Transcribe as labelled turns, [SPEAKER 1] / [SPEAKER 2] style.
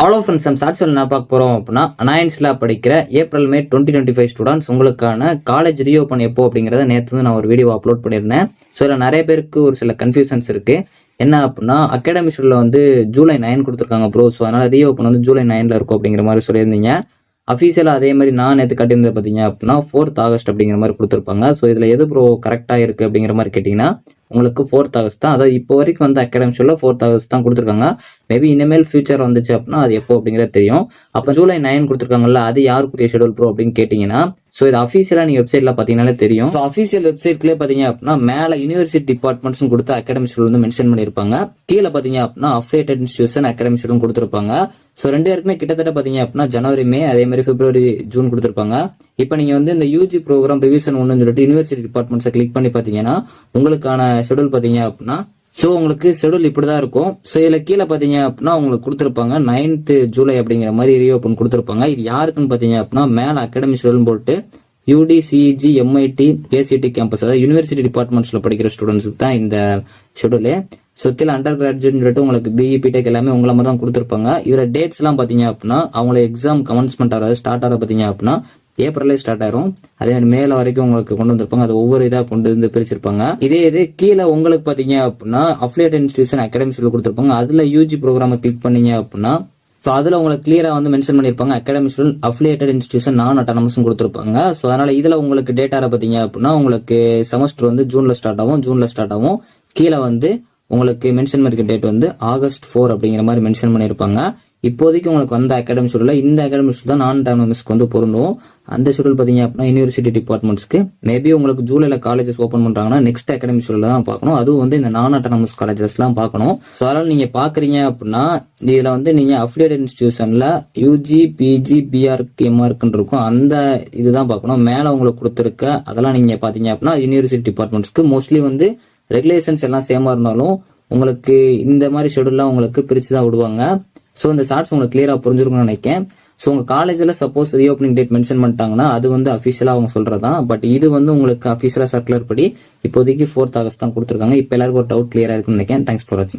[SPEAKER 1] All of friends நம்ம ஷார்ட்ஸில் என்ன பார்க்க போகிறோம் அப்படின்னா அனாயன்ஸில் படிக்கிற ஏப்ரல் மே 2025 ஸ்டூடெண்ட்ஸ் உங்களுக்கான காலேஜ் ரீஓப்பன் எப்போ அப்படிங்கிறத நேற்று வந்து நான் ஒரு வீடியோ அப்லோட் பண்ணியிருந்தேன். ஸோ இதில் நிறைய பேருக்கு ஒரு சில கன்ஃபியூஷன்ஸ் இருக்குது. என்ன அப்படின்னா அகாடமி ஷெட்யூலில் வந்து ஜூலை 9 கொடுத்துருக்காங்க ப்ரோ. ஸோ அதனால் ரீஓப்பன் வந்து ஜூலை 9 இருக்கும் அப்படிங்கிற மாதிரி சொல்லியிருந்தீங்க. அஃபீஷியலாக அதே மாதிரி நான் நேற்று கட்டியிருந்தது பார்த்தீங்க அப்படின்னா 4th ஆகஸ்ட் அப்படிங்கிற மாதிரி கொடுத்துருப்பாங்க. ஸோ இதில் எது ப்ரோ கரெக்டாக இருக்குது அப்படிங்கிற மாதிரி கேட்டிங்கன்னா உங்களுக்கு 4th ஆகஸ்ட் தான். அதாவது இப்போ வரைக்கும் வந்து அகாடமி ஷெட்யூலில் 4th ஆகஸ்ட் தான் கொடுத்துருக்காங்க. மேபி இனிமேல் ஃபியூச்சர் வந்துச்சு அப்படின்னா அது எப்போ அப்படிங்கிறது தெரியும். அப்போ ஜூலை 9 கொடுத்துருக்காங்கல்ல, அது யாருக்குரிய ஷெட்யூல் ப்ரோ அப்படின்னு கேட்டிங்கன்னா, ஸோ இது அஃபீஷியலாக நீங்கள் வெப்சைட்டில் பார்த்தீங்கன்னாலே தெரியும். ஸோ அஃபீஷியல் வெப்சைட்லேயே பார்த்தீங்க அப்படின்னா மேலே யூனிவர்சிட்டி டிபார்ட்மெண்ட்ஸ்னு கொடுத்து அகாடமி ஷெட்யூல் வந்து மென்ஷன் பண்ணியிருப்பாங்க. கீழே பார்த்தீங்க அப்படின்னா அஃபிலியேட்டட் இன்ஸ்டியூஷன் அகாடமி ஷெட்யூல் கொடுத்துருப்பாங்க. ஸோ ரெண்டு பேருக்குமே கிட்டத்தட்ட பார்த்தீங்க அப்படின்னா ஜனவரி மே அதே மாதிரி பிப்ரவரி ஜூன் கொடுத்துருப்பாங்க. இப்போ நீங்கள் வந்து இந்த யூஜி ப்ரோக்ராம் ரிவிஷன் 1ன்னு சொல்லிட்டு யூனிவர்சிட்டி டிபார்ட்மெண்ட்ஸை கிளிக் பண்ணி பார்த்தீங்கன்னா உங்களுக்கான ஷெட்யூல் பார்த்தீங்க அப்படின்னா ஸோ உங்களுக்கு ஷெட்யூல் இப்படி தான் இருக்கும். ஸோ இதில் கீழே பார்த்தீங்க அப்படின்னா உங்களுக்கு கொடுத்துருப்பாங்க 9th ஜூலை அப்படிங்கிற மாதிரி ரீஓப்பன் கொடுத்துருப்பாங்க. இது யாருக்குன்னு பார்த்தீங்க அப்படின்னா மேலே அகாடமி ஷெட்யூல் போட்டு யூடி, சிஇஜி, எம்ஐடி, கேசிடி கேம்பஸ் அதாவது யூனிவர்சிட்டி டிபார்ட்மெண்ட்ஸில் படிக்கிற ஸ்டூடெண்ட்ஸுக்கு தான் இந்த ஷெட்யூலு. ஸோ கீழே அண்டர் கிராஜுவேட்னு சொல்லிட்டு உங்களுக்கு பிஇ, பிடெக் எல்லாமே உங்களை மாதிரி தான் கொடுத்துருப்பாங்க. இதில் டேட்ஸ்லாம் பார்த்தீங்க அப்படின்னா அவங்கள எக்ஸாம் கமென்ஸ்மெண்ட் ஆகிறது ஸ்டார்ட் ஆகிற பார்த்தீங்க அப்படின்னா ஏப்ரலே ஸ்டார்ட் ஆயிரும். அதே மாதிரி மேல வரைக்கும் உங்களுக்கு கொண்டு வந்திருப்பாங்க. அது ஒவ்வொரு இதாக கொண்டு வந்து பிரிச்சிருப்பாங்க. இதே இது கீழே உங்களுக்கு பார்த்தீங்க அப்படின்னா அஃபிலியேட்டட் இன்ஸ்டியூஷன் அகாடமி சொல்லி கொடுத்துருப்பாங்க. அதில் யூஜி ப்ரோக்ராமை கிளிக் பண்ணீங்க அப்படின்னா ஸோ அதில் உங்களுக்கு கிளியராக வந்து மென்ஷன் பண்ணியிருப்பாங்க அகாடமி ஸ்டூடெண்ட் அஃபிலியேட்டட் இன்ஸ்டியூஷன் நான் அட்டானமஸ்னு கொடுத்துருப்பாங்க. ஸோ அதனால் இதில் உங்களுக்கு டேட்டாவை பார்த்தீங்க அப்படின்னா உங்களுக்கு செமஸ்டர் வந்து ஜூனில் ஸ்டார்ட் ஆகும். கீழே வந்து உங்களுக்கு மென்ஷன் பண்ணிருக்க டேட் வந்து ஆகஸ்ட் 4 அப்படிங்கிற மாதிரி மென்ஷன் பண்ணியிருப்பாங்க. இப்போதைக்கு உங்களுக்கு வந்த அகாடமி ஷெட்யூலில் இந்த அகாடமி ஷெட்யூல் தான் நான் அட்டானமஸ்க்கு வந்து பொருந்தும். அந்த ஷெட்யூல் பார்த்தீங்க அப்படின்னா யூனிவர்சிட்டி டிபார்ட்மெண்ட்ஸ்க்கு மேபி உங்களுக்கு ஜூலையில் காலேஜஸ் ஓப்பன் பண்ணுறாங்கன்னா நெக்ஸ்ட் அகாடமி ஷெட்யூலில் தான் பார்க்கணும். அதுவும் வந்து இந்த நான் அட்டானமஸ் காலேஜஸ்லாம் பார்க்கணும். ஸோ அதனால் நீங்கள் பார்க்குறீங்க அப்படின்னா இதில் வந்து நீங்கள் அஃபிலியேட்டட் இன்ஸ்டியூஷனில் யூஜி, பிஜி, பிஆர்க்கு, எம்ஆர்க்குன்னு இருக்கும். அந்த இதுதான் பார்க்கணும். மேலே உங்களுக்கு கொடுத்துருக்க அதெல்லாம் நீங்கள் பார்த்தீங்க அப்படின்னா யூனிவர்சிட்டி டிபார்ட்மெண்ட்ஸ்க்கு மோஸ்ட்லி வந்து ரெகுலேஷன்ஸ் எல்லாம் சேமாக இருந்தாலும் உங்களுக்கு இந்த மாதிரி ஷெட்யூல்லாம் உங்களுக்கு பிரித்து தான் விடுவாங்க. ஸோ இந்த ஷார்ட்ஸ் உங்களுக்கு கிளியராக புரிஞ்சிருக்கும்னு நினைக்கிறேன். ஸோ உங்கள் காலேஜில் சப்போஸ் ரீஓப்பனிங் டேட் மென்ஷன் பண்ணிட்டாங்கன்னா அது வந்து அஃபிஷியலாக அவங்க சொல்கிறதான். பட் இது வந்து உங்களுக்கு அஃபிஷியலாக சர்க்குலர் படி இப்போதைக்கு 4th ஆகஸ்ட் தான் கொடுத்துருக்காங்க. இப்போ எல்லாருக்கும் ஒரு டவுட் கிளியராக இருக்குன்னு நினைக்கிறேன். தேங்க்ஸ் ஃபார் வாட்சிங்.